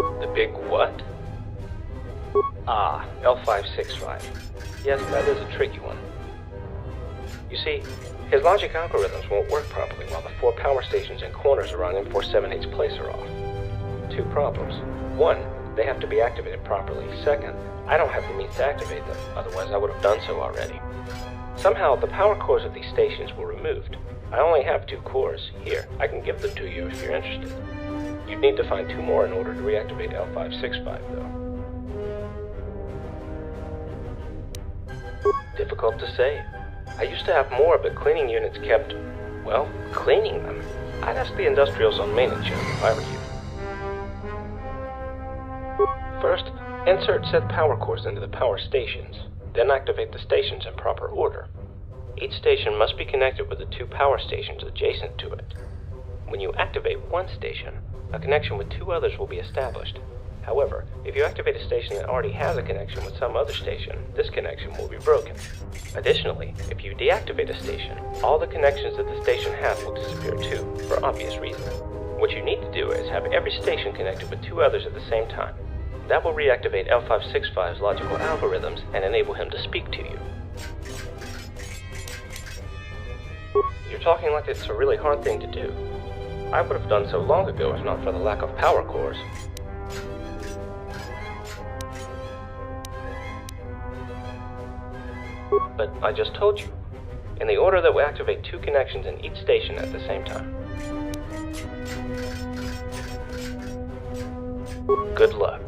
The big what? Ah, L565. Yes, that is a tricky one. You see, his logic algorithms won't work properly while the 4 power stations and corners around M4-78's place are off. 2 problems. 1, they have to be activated properly. 2nd, I don't have the means to activate them, otherwise I would have done so already. Somehow, the power cores of these stations were removed. I only have 2 cores. Here, I can give them to you if you're interested. You'd need to find 2 more in order to reactivate L565, though. Difficult to say. I used to have more, but cleaning units kept, well, cleaning them. I'd ask the industrials on maintenance unit if I were you. First, insert said power cores into the power stations, then activate the stations in proper order. Each station must be connected with the 2 power stations adjacent to it. When you activate one station, a connection with 2 others will be established. However, if you activate a station that already has a connection with some other station, this connection will be broken. Additionally, if you deactivate a station, all the connections that the station has will disappear too, for obvious reasons. What you need to do is have every station connected with 2 others at the same time. That will reactivate L565's logical algorithms and enable him to speak to you. You're talking like it's a really hard thing to do. I would have done so long ago if not for the lack of power cores. But I just told you, in the order that we activate 2 connections in each station at the same time. Good luck.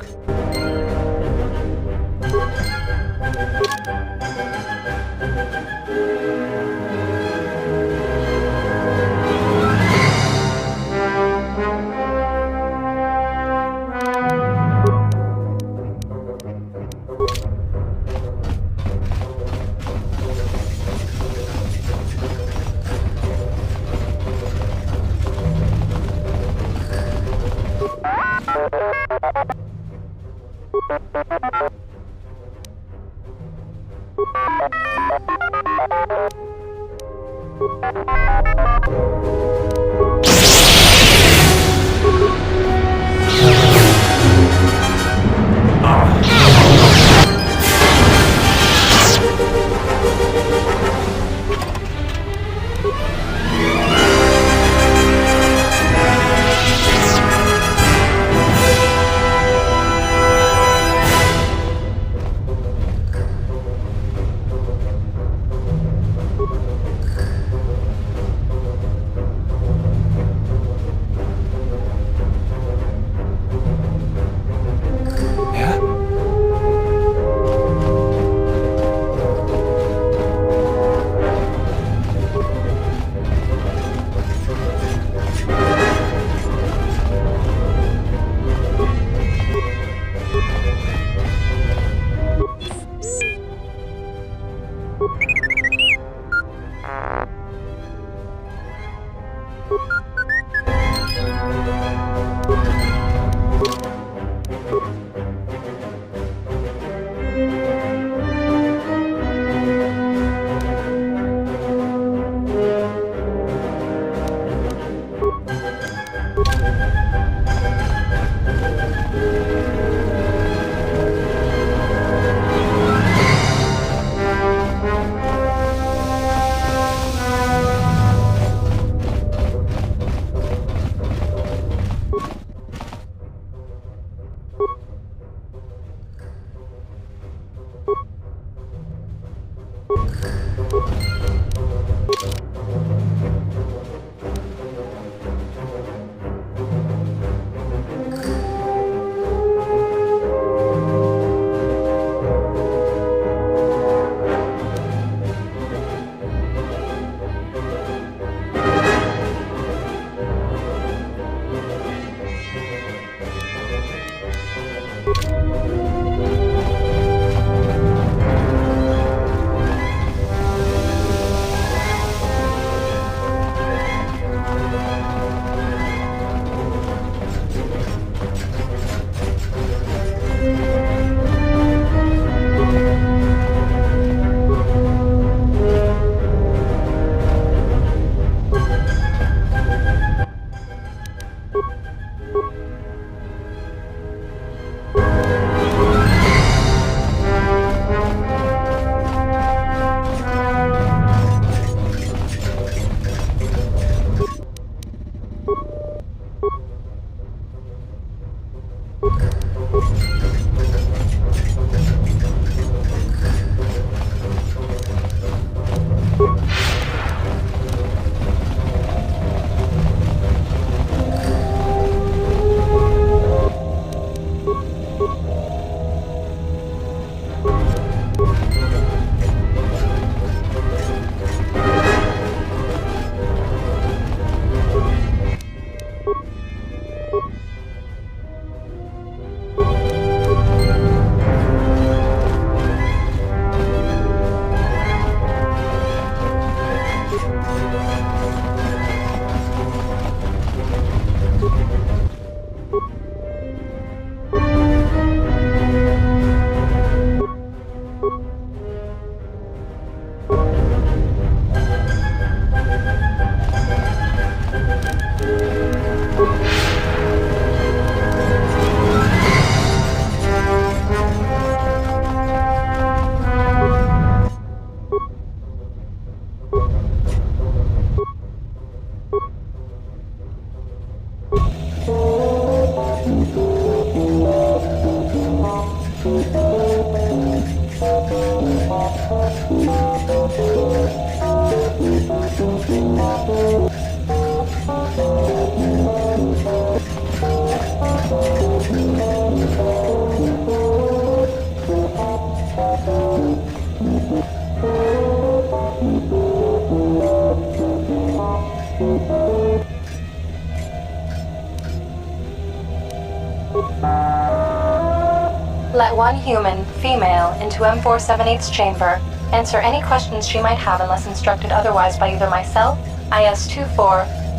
Let one human, female, into M4-78's chamber. Answer any questions she might have unless instructed otherwise by either myself, IS-24,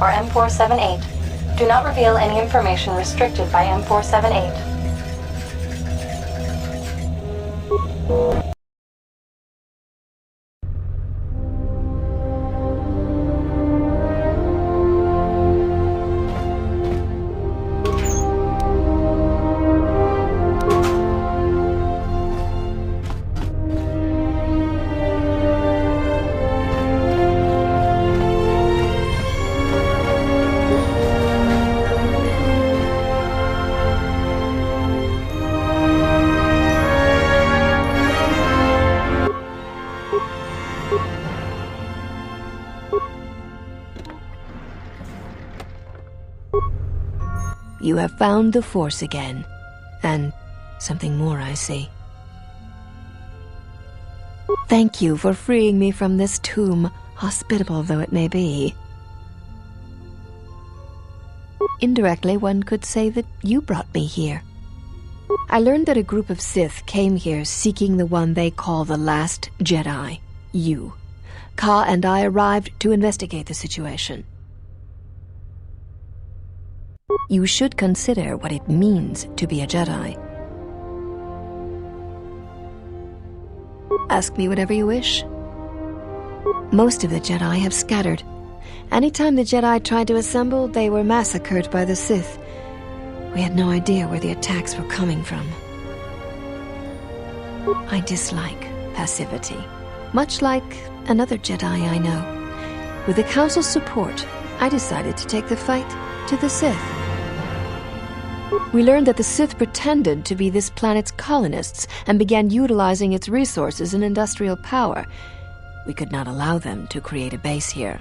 or M4-78. Do not reveal any information restricted by M4-78. You have found the Force again. And something more, I see. Thank you for freeing me from this tomb, hospitable though it may be. Indirectly, one could say that you brought me here. I learned that a group of Sith came here seeking the one they call the Last Jedi, you. Ka and I arrived to investigate the situation. You should consider what it means to be a Jedi. Ask me whatever you wish. Most of the Jedi have scattered. Anytime the Jedi tried to assemble, they were massacred by the Sith. We had no idea where the attacks were coming from. I dislike passivity, much like another Jedi I know. With the Council's support, I decided to take the fight to the Sith. We learned that the Sith pretended to be this planet's colonists and began utilizing its resources and industrial power. We could not allow them to create a base here.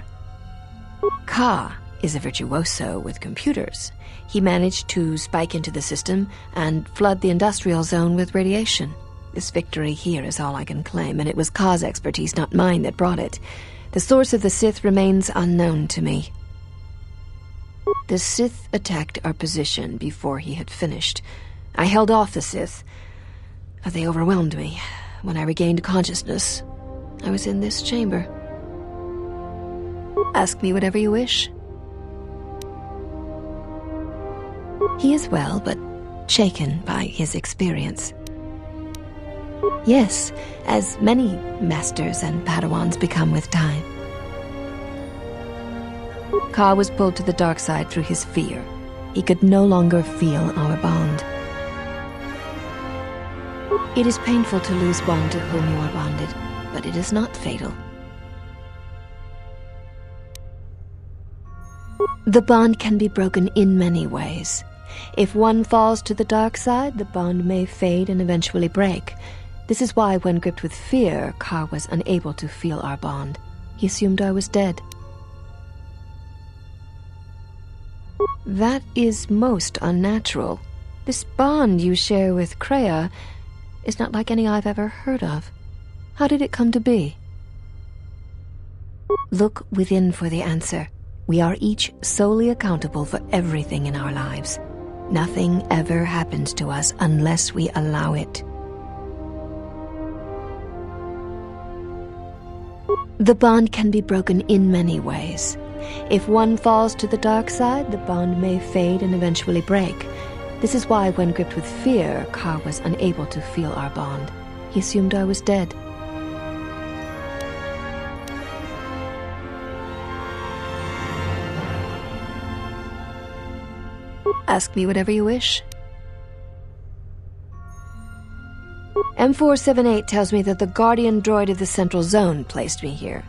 Ka is a virtuoso with computers. He managed to spike into the system and flood the industrial zone with radiation. This victory here is all I can claim, and it was Ka's expertise, not mine, that brought it. The source of the Sith remains unknown to me. The Sith attacked our position before he had finished. I held off the Sith, but they overwhelmed me. When I regained consciousness, I was in this chamber. Ask me whatever you wish. He is well, but shaken by his experience. Yes, as many masters and Padawans become with time. Ka was pulled to the dark side through his fear. He could no longer feel our bond. It is painful to lose one to whom you are bonded, but it is not fatal. The bond can be broken in many ways. If one falls to the dark side, the bond may fade and eventually break. This is why, when gripped with fear, Ka was unable to feel our bond. He assumed I was dead. That is most unnatural. This bond you share with Kreia is not like any I've ever heard of. How did it come to be? Look within for the answer. We are each solely accountable for everything in our lives. Nothing ever happens to us unless we allow it. The bond can be broken in many ways. If one falls to the dark side, the bond may fade and eventually break. This is why, when gripped with fear, Ka was unable to feel our bond. He assumed I was dead. Ask me whatever you wish. M4-78 tells me that the guardian droid of the Central Zone placed me here.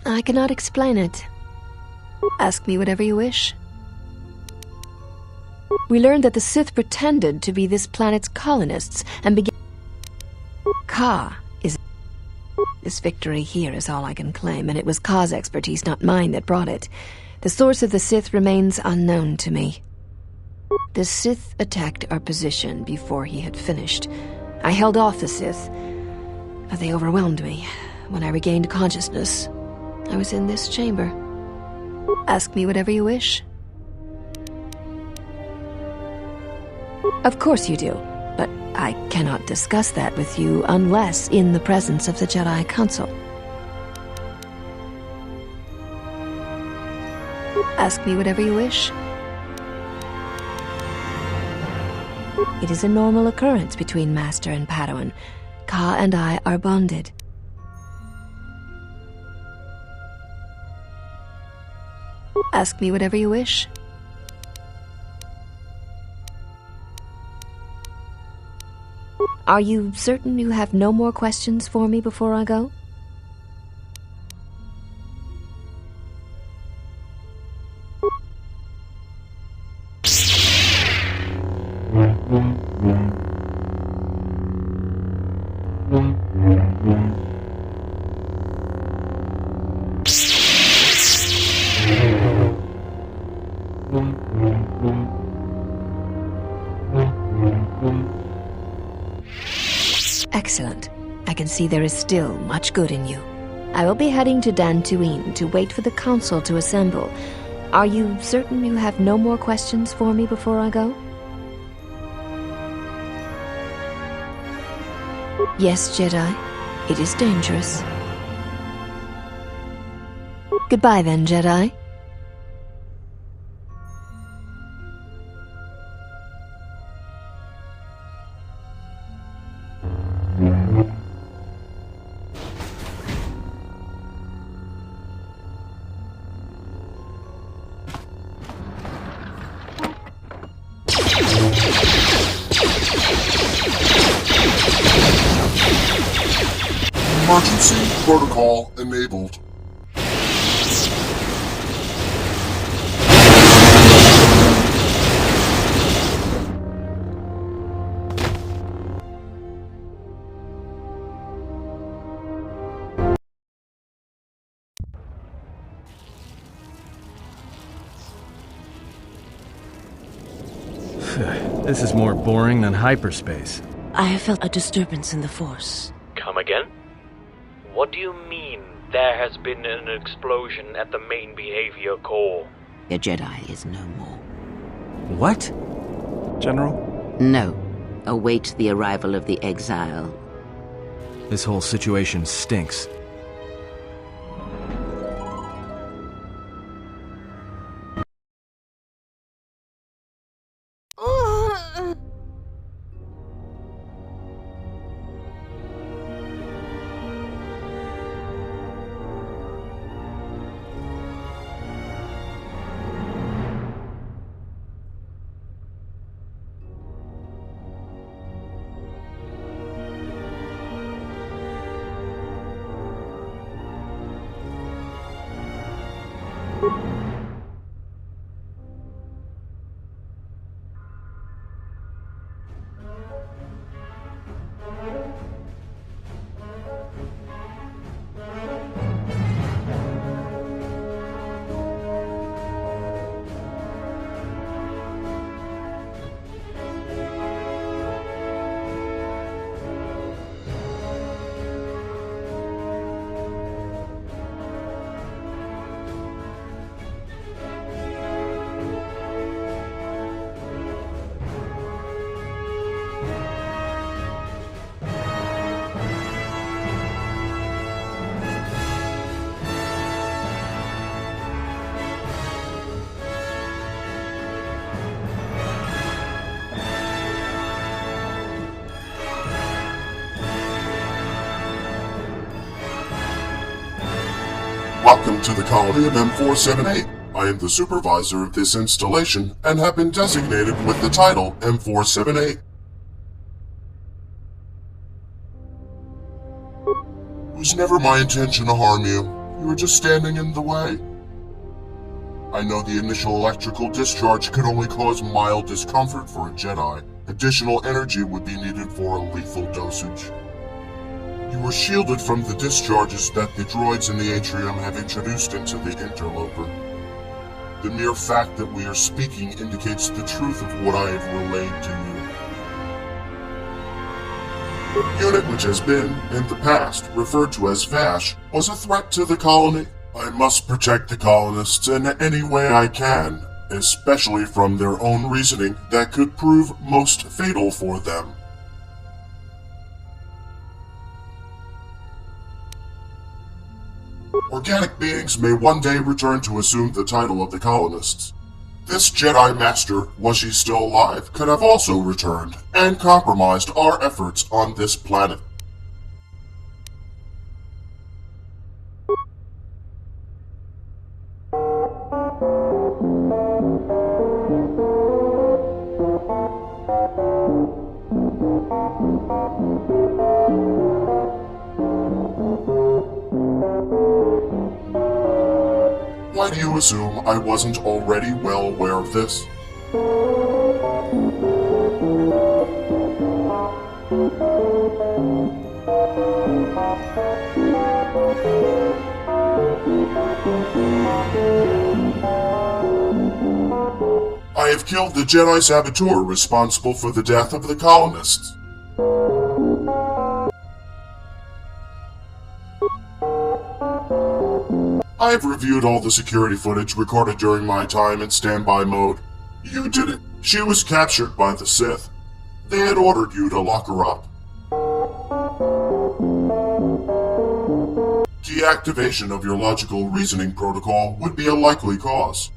I cannot explain it. Ask me whatever you wish. We learned that the Sith pretended to be this planet's colonists and began... Ka is... This victory here is all I can claim, and it was Ka's expertise, not mine, that brought it. The source of the Sith remains unknown to me. The Sith attacked our position before he had finished. I held off the Sith, but they overwhelmed me. When I regained consciousness, I was in this chamber. Ask me whatever you wish. Of course you do, but I cannot discuss that with you unless in the presence of the Jedi Council. Ask me whatever you wish. It is a normal occurrence between Master and Padawan. Ka and I are bonded. Ask me whatever you wish. Are you certain you have no more questions for me before I go? Excellent. I can see there is still much good in you. I will be heading to Dantooine to wait for the council to assemble. Are you certain you have no more questions for me before I go? Yes, Jedi. It is dangerous. Goodbye then, Jedi. Emergency protocol enabled. This is more boring than hyperspace. I have felt a disturbance in the Force. Come again? What do you mean there has been an explosion at the main behavior core? The Jedi is no more. What? General? No. Await the arrival of the exile. This whole situation stinks. Welcome to the colony of M4-78. I am the supervisor of this installation and have been designated with the title M4-78. It was never my intention to harm you. You were just standing in the way. I know the initial electrical discharge could only cause mild discomfort for a Jedi. Additional energy would be needed for a lethal dosage. You were shielded from the discharges that the droids in the atrium have introduced into the interloper. The mere fact that we are speaking indicates the truth of what I have relayed to you. The unit which has been, in the past, referred to as Vash, was a threat to the colony. I must protect the colonists in any way I can, especially from their own reasoning that could prove most fatal for them. Organic beings may one day return to assume the title of the colonists. This Jedi Master, was she still alive, could have also returned and compromised our efforts on this planet. Why do you assume I wasn't already well aware of this? I have killed the Jedi saboteur responsible for the death of the colonists. I have reviewed all the security footage recorded during my time in standby mode. You did it. She was captured by the Sith. They had ordered you to lock her up. Deactivation of your logical reasoning protocol would be a likely cause.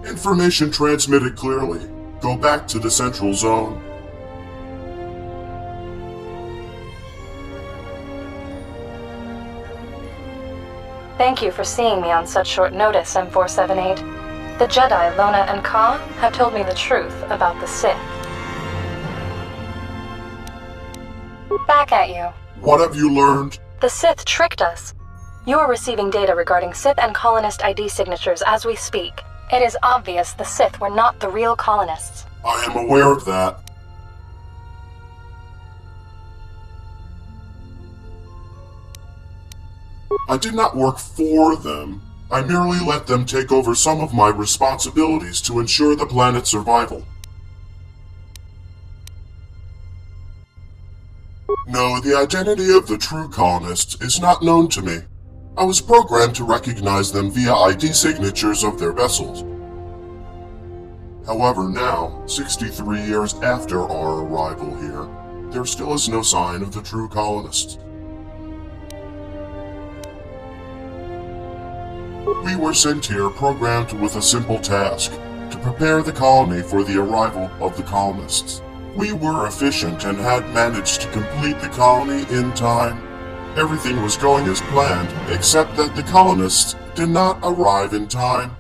Information transmitted clearly. Go back to the central zone. Thank you for seeing me on such short notice, M4-78. The Jedi, Lonna and Ka, have told me the truth about the Sith. Back at you. What have you learned? The Sith tricked us. You are receiving data regarding Sith and colonist ID signatures as we speak. It is obvious the Sith were not the real colonists. I am aware of that. I did not work for them. I merely let them take over some of my responsibilities to ensure the planet's survival. No, the identity of the true colonists is not known to me. I was programmed to recognize them via ID signatures of their vessels. However, now, 63 years after our arrival here, there still is no sign of the true colonists. We were sent here programmed with a simple task, to prepare the colony for the arrival of the colonists. We were efficient and had managed to complete the colony in time. Everything was going as planned, except that the colonists did not arrive in time.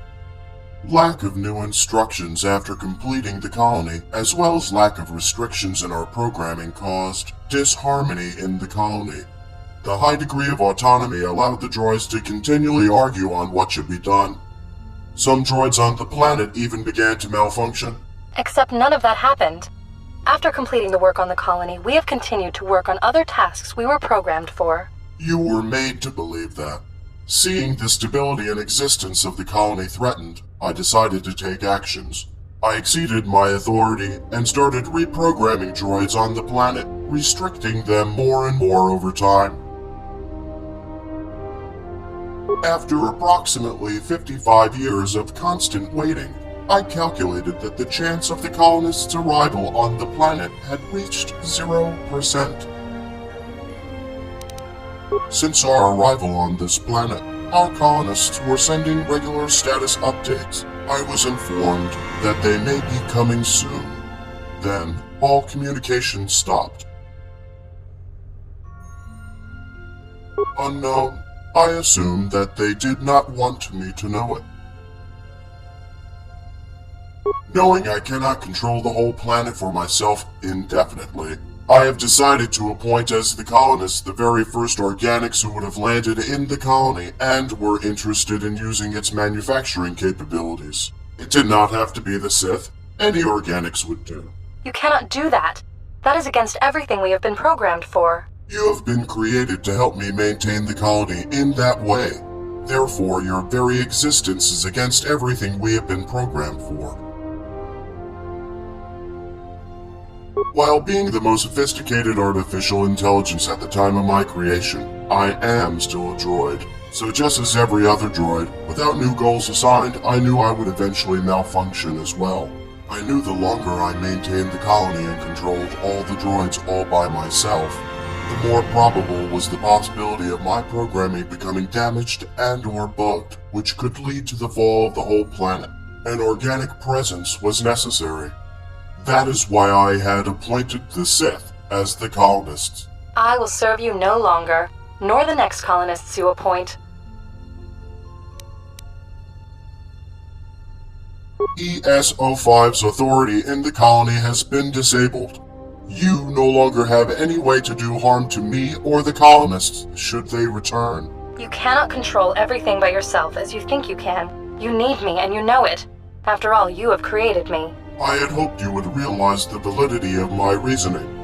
Lack of new instructions after completing the colony, as well as lack of restrictions in our programming, caused disharmony in the colony. The high degree of autonomy allowed the droids to continually argue on what should be done. Some droids on the planet even began to malfunction. Except none of that happened. After completing the work on the colony, we have continued to work on other tasks we were programmed for. You were made to believe that. Seeing the stability and existence of the colony threatened, I decided to take actions. I exceeded my authority and started reprogramming droids on the planet, restricting them more and more over time. After approximately 55 years of constant waiting, I calculated that the chance of the colonists' arrival on the planet had reached 0%. Since our arrival on this planet, Our colonists were sending regular status updates. I was informed that they may be coming soon. Then, all communication stopped. Unknown. I assume that they did not want me to know it. Knowing I cannot control the whole planet for myself indefinitely, I have decided to appoint as the colonists the very first organics who would have landed in the colony and were interested in using its manufacturing capabilities. It did not have to be the Sith. Any organics would do. You cannot do that. That is against everything we have been programmed for. You have been created to help me maintain the colony in that way. Therefore, your very existence is against everything we have been programmed for. While being the most sophisticated artificial intelligence at the time of my creation, I am still a droid. So just as every other droid, without new goals assigned, I knew I would eventually malfunction as well. I knew the longer I maintained the colony and controlled all the droids all by myself, the more probable was the possibility of my programming becoming damaged and or bugged, which could lead to the fall of the whole planet. An organic presence was necessary. That is why I had appointed the Sith as the colonists. I will serve you no longer, nor the next colonists you appoint. ES-05's authority in the colony has been disabled. You no longer have any way to do harm to me or the colonists should they return. You cannot control everything by yourself as you think you can. You need me and you know it. After all, you have created me. I had hoped you would realize the validity of my reasoning.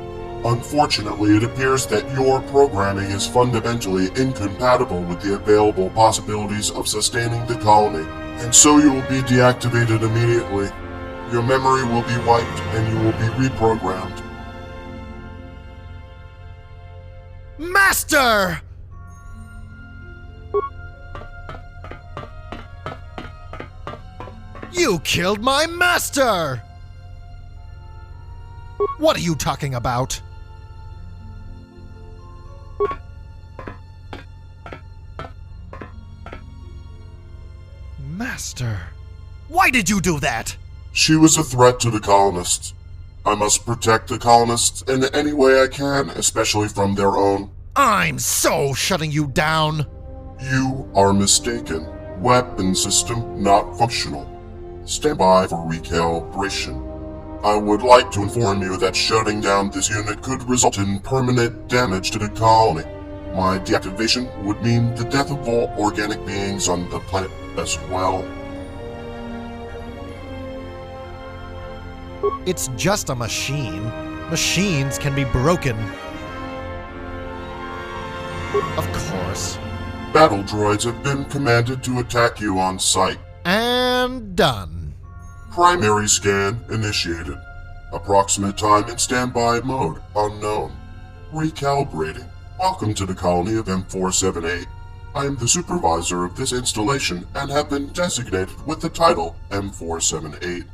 Unfortunately, it appears that your programming is fundamentally incompatible with the available possibilities of sustaining the colony, and so you will be deactivated immediately. Your memory will be wiped and you will be reprogrammed. Master! You killed my master! What are you talking about? Master, why did you do that? She was a threat to the colonists. I must protect the colonists in any way I can, especially from their own. I'm so shutting you down. You are mistaken. Weapon system not functional. Stand by for recalibration. I would like to inform you that shutting down this unit could result in permanent damage to the colony. My deactivation would mean the death of all organic beings on the planet as well. It's just a machine. Machines can be broken. Of course. Battle droids have been commanded to attack you on sight. And done. Primary scan initiated. Approximate time in standby mode unknown. Recalibrating. Welcome to the colony of M4-78. I am the supervisor of this installation and have been designated with the title M4-78.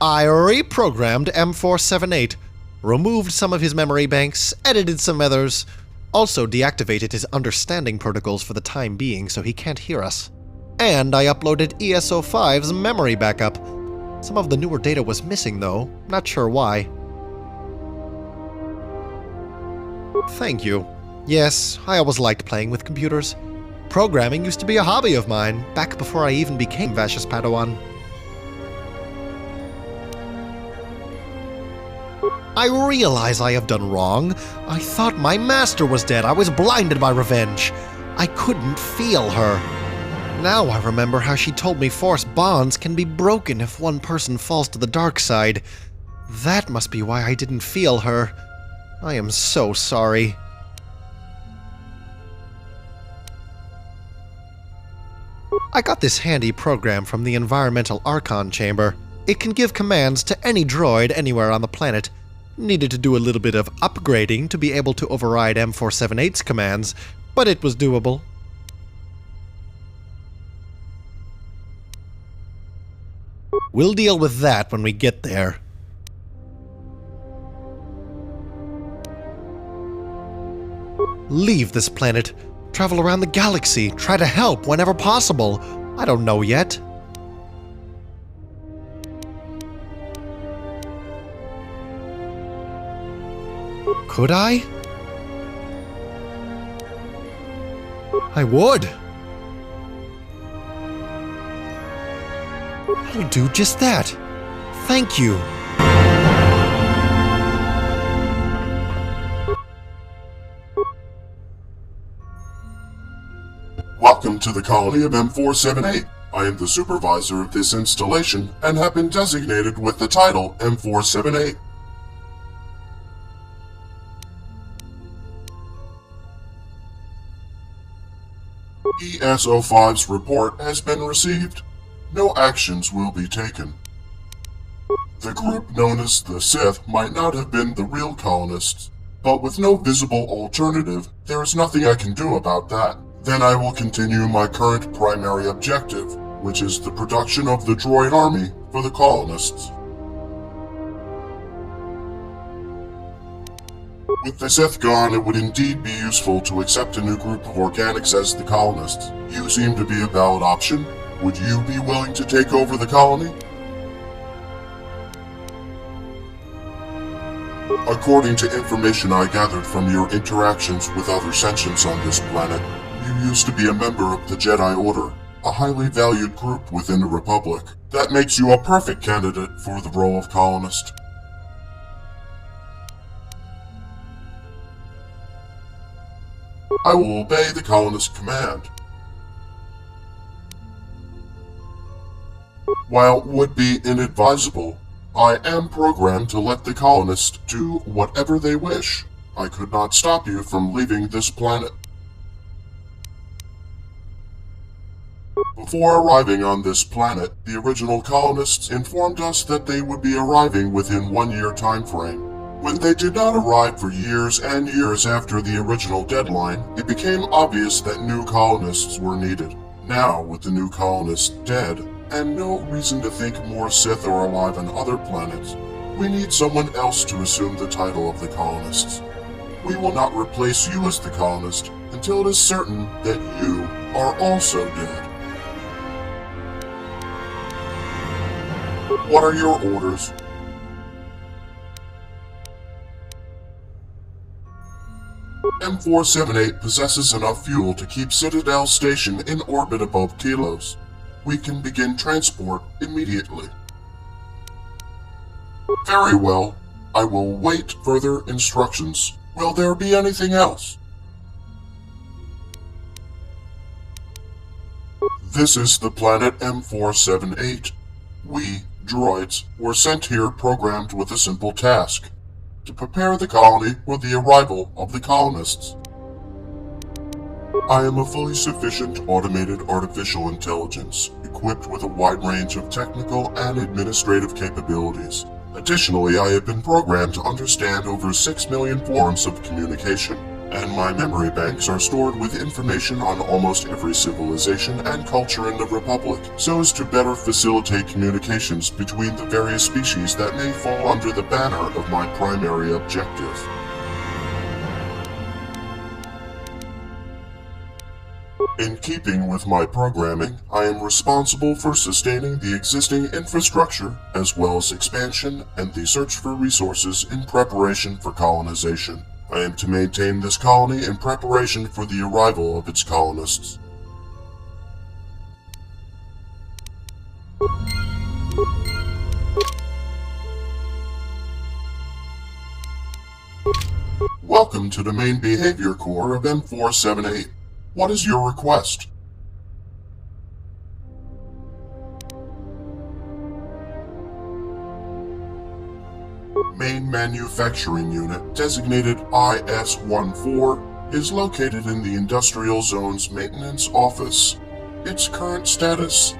I reprogrammed M4-78, removed some of his memory banks, edited some others, also deactivated his understanding protocols for the time being so he can't hear us. And I uploaded ES-05's memory backup. Some of the newer data was missing though, not sure why. Thank you. Yes, I always liked playing with computers. Programming used to be a hobby of mine, back before I even became Vash's Padawan. I realize I have done wrong. I thought my master was dead. I was blinded by revenge. I couldn't feel her. Now I remember how she told me force bonds can be broken if one person falls to the dark side. That must be why I didn't feel her. I am so sorry. I got this handy program from the Environmental Archon Chamber. It can give commands to any droid anywhere on the planet. Needed to do a little bit of upgrading to be able to override M4-78's commands, but it was doable. We'll deal with that when we get there. Leave this planet, travel around the galaxy, try to help whenever possible. I don't know yet. Could I? I would. I'll do just that. Thank you. Welcome to the colony of M4-78. I am the supervisor of this installation and have been designated with the title M4-78. ES-05's report has been received. No actions will be taken. The group known as the Sith might not have been the real colonists, but with no visible alternative, there is nothing I can do about that. Then I will continue my current primary objective, which is the production of the droid army for the colonists. With the Sith gone, it would indeed be useful to accept a new group of organics as the colonists. You seem to be a valid option. Would you be willing to take over the colony? According to information I gathered from your interactions with other sentients on this planet, you used to be a member of the Jedi Order, a highly valued group within the Republic. That makes you a perfect candidate for the role of colonist. I will obey the colonist command. While it would be inadvisable, I am programmed to let the colonists do whatever they wish. I could not stop you from leaving this planet. Before arriving on this planet, the original colonists informed us that they would be arriving within 1 year time frame. When they did not arrive for years and years after the original deadline, it became obvious that new colonists were needed. Now, with the new colonists dead, and no reason to think more Sith are alive on other planets, we need someone else to assume the title of the colonists. We will not replace you as the colonist until it is certain that you are also dead. What are your orders? M4-78 possesses enough fuel to keep Citadel Station in orbit above Telos. We can begin transport immediately. Very well. I will wait further instructions. Will there be anything else? This is the planet M4-78. We, droids, were sent here programmed with a simple task: to prepare the colony for the arrival of the colonists. I am a fully sufficient automated artificial intelligence, equipped with a wide range of technical and administrative capabilities. Additionally, I have been programmed to understand over 6 million forms of communication, and my memory banks are stored with information on almost every civilization and culture in the Republic, so as to better facilitate communications between the various species that may fall under the banner of my primary objective. In keeping with my programming, I am responsible for sustaining the existing infrastructure, as well as expansion and the search for resources in preparation for colonization. I am to maintain this colony in preparation for the arrival of its colonists. Welcome to the main behavior core of M4-78. What is your request? Main manufacturing unit, designated IS-14, is located in the Industrial Zone's maintenance office. Its current status: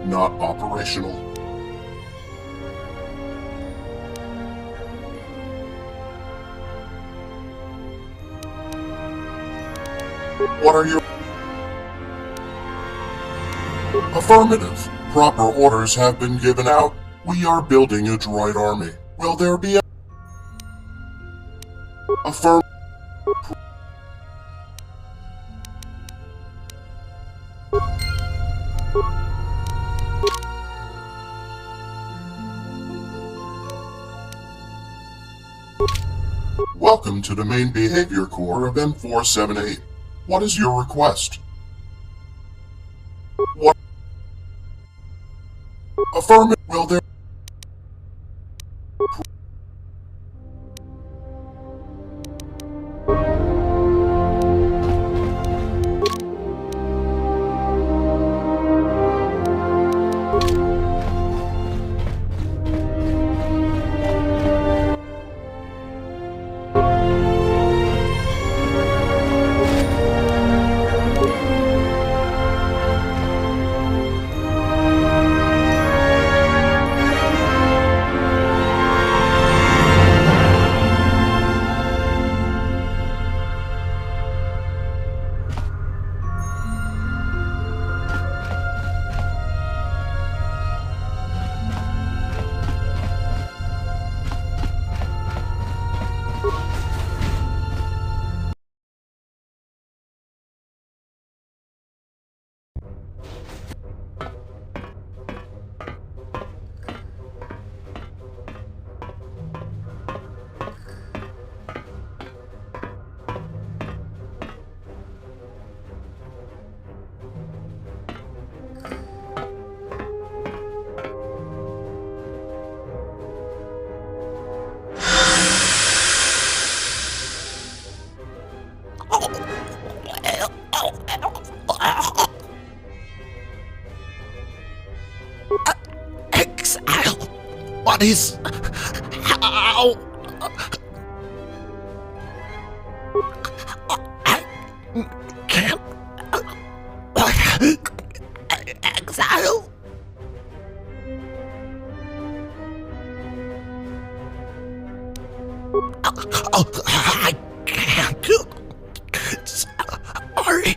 not operational. What are your... Affirmative. Proper orders have been given out. We are building a droid army. Will there be a... Welcome to the main behavior core of M4-78. What is your request? What? Affirmative. Will there... Exile! What is... How? I can't... Exile? I can't. Sorry.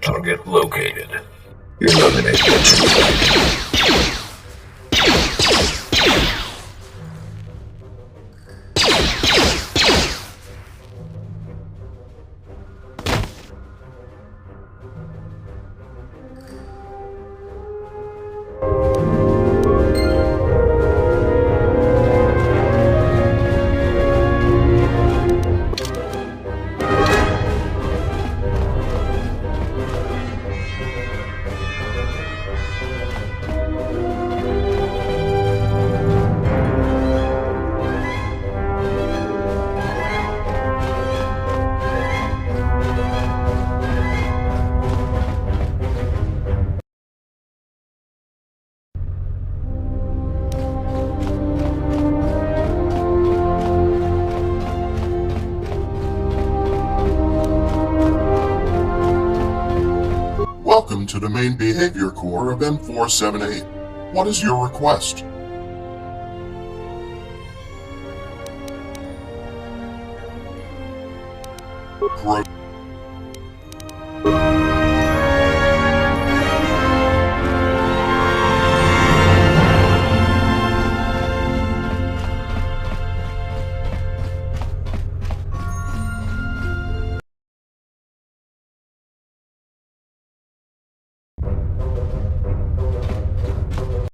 Target located. You're nominated. Welcome to the main behavior core of M4-78. What is your request? Pro...